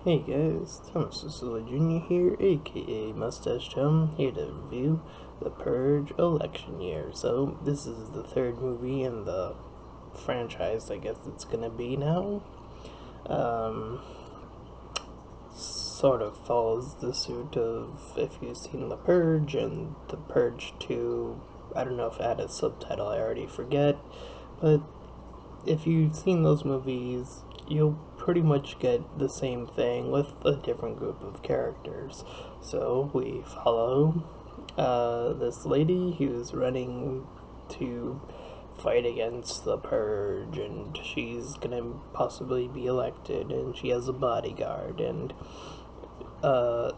Hey guys, Thomas ElectionYear here, aka Mustached, here to review the Purge election year. So, this is the third movie in the franchise, I guess it's gonna be now. Sort of follows the suit of if you've seen The Purge and The Purge 2. I don't know if it had a subtitle, I already forget, but if you've seen those movies, you'll pretty much get the same thing with a different group of characters. So we follow this lady who's running to fight against the Purge, and she's gonna possibly be elected, and she has a bodyguard, and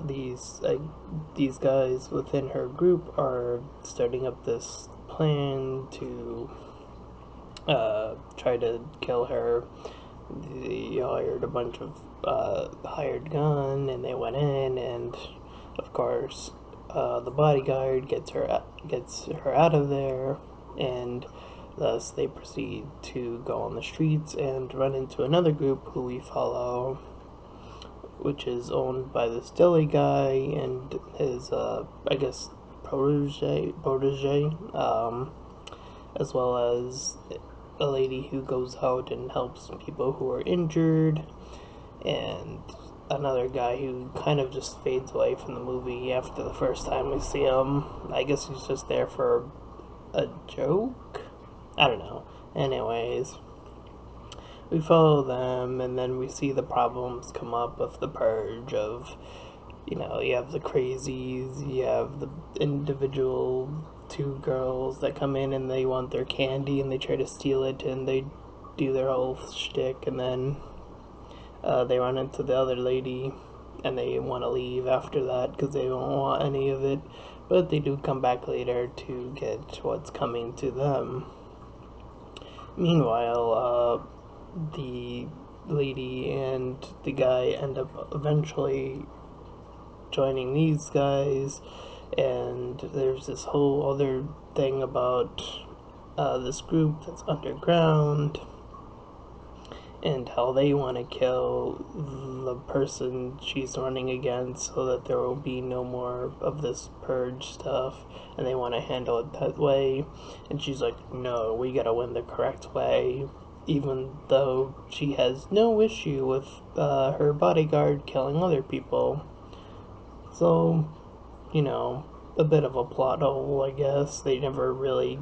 these guys within her group are starting up this plan to try to kill her. They hired a bunch of hired gun, and they went in, and of course, the bodyguard gets her out of there, and thus they proceed to go on the streets and run into another group who we follow, which is owned by this deli guy and his, I guess, protege, as well as a lady who goes out and helps people who are injured, and another guy who kind of just fades away from the movie after the first time we see him. I guess he's just there for a joke? I don't know. Anyways, we follow them, and then we see the problems come up with the Purge of, you have the crazies, you have the individual two girls that come in and they want their candy and they try to steal it and they do their whole shtick, and then they run into the other lady and they want to leave after that because they don't want any of it, but they do come back later to get what's coming to them. Meanwhile, the lady and the guy end up eventually joining these guys, and there's this whole other thing about this group that's underground and how they want to kill the person she's running against so that there will be no more of this Purge stuff, and they want to handle it that way. And she's like, no, we gotta win the correct way, even though she has no issue with her bodyguard killing other people. So, a bit of a plot hole, I guess. They never really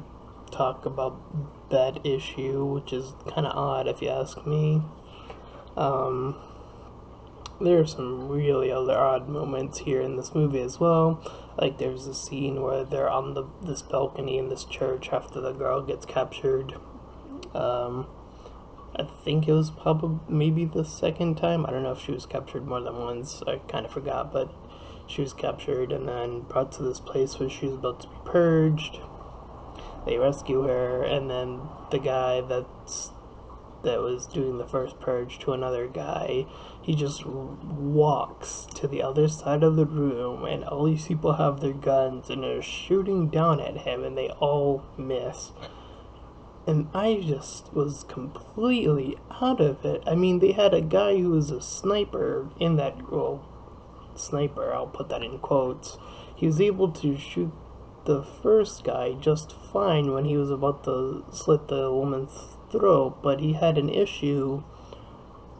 talk about that issue, which is kind of odd if you ask me. There are some really other odd moments here in this movie as well. Like, there's a scene where they're on this balcony in this church after the girl gets captured. I think it was probably maybe the second time. I don't know if she was captured more than once. I kind of forgot, but she was captured and then brought to this place where she was about to be purged. They rescue her, and then the guy that was doing the first purge to another guy, he just walks to the other side of the room, and all these people have their guns and they're shooting down at him, and they all miss. And I just was completely out of it. I mean, they had a guy who was a sniper in that, sniper, I'll put that in quotes. He was able to shoot the first guy just fine when he was about to slit the woman's throat, but he had an issue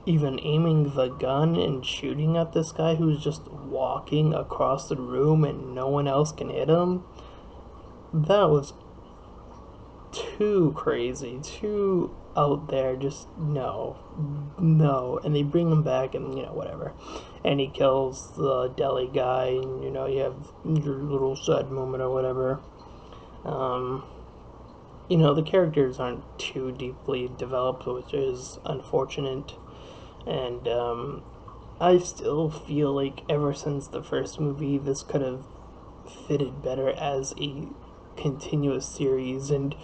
even aiming the gun and shooting at this guy who's just walking across the room and no one else can hit him. That was too crazy, too out there, just no. And they bring him back and, whatever. And he kills the deli guy, and, you have your little sad moment or whatever. The characters aren't too deeply developed, which is unfortunate. And, I still feel like ever since the first movie, this could have fitted better as a continuous series, and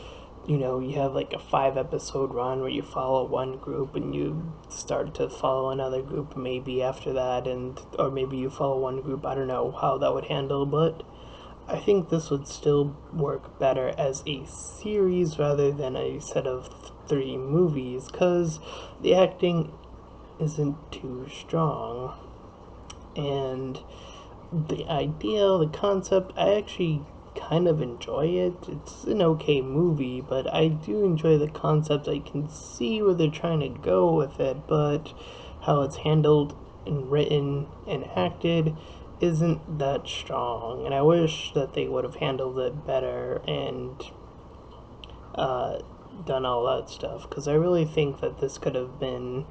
you have like a 5-episode run where you follow one group and you start to follow another group maybe after that, and or maybe you follow one group. I don't know how that would handle, but I think this would still work better as a series rather than a set of 3 movies, because the acting isn't too strong. And the idea, the concept, I actually kind of enjoy it. It's an okay movie, but I do enjoy the concept. I can see where they're trying to go with it, but how it's handled and written and acted isn't that strong. And I wish that they would have handled it better and uh, done all that stuff, because I really think that this could have been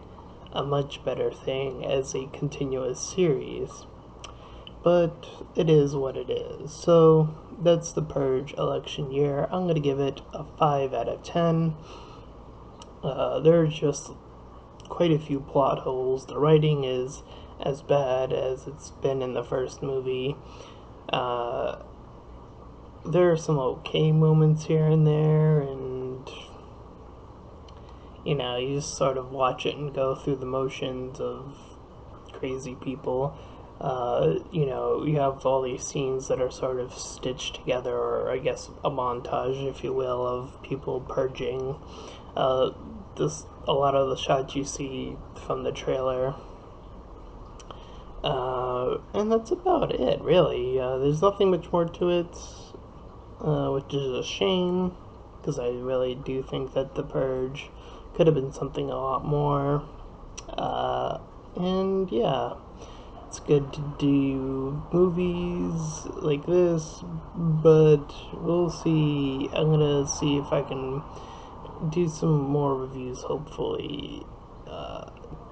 a much better thing as a continuous series. But it is what it is. So that's the Purge election year. I'm gonna give it a 5 out of 10. There's just quite a few plot holes. The writing is as bad as it's been in the first movie. Uh, there are some okay moments here and there, and you just sort of watch it and go through the motions of crazy people. You have all these scenes that are sort of stitched together, or I guess a montage, if you will, of people purging. A lot of the shots you see from the trailer, and that's about it, really. There's nothing much more to it, which is a shame, because I really do think that the Purge could have been something a lot more. And yeah, it's good to do movies like this, but we'll see. I'm gonna see if I can do some more reviews, hopefully,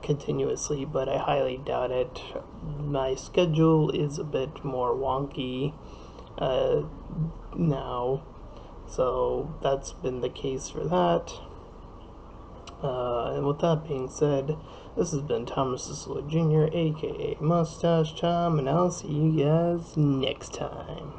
continuously, but I highly doubt it. My schedule is a bit more wonky now, so that's been the case for that. And with that being said, this has been Thomas Jr., aka Mustache Tom, and I'll see you guys next time.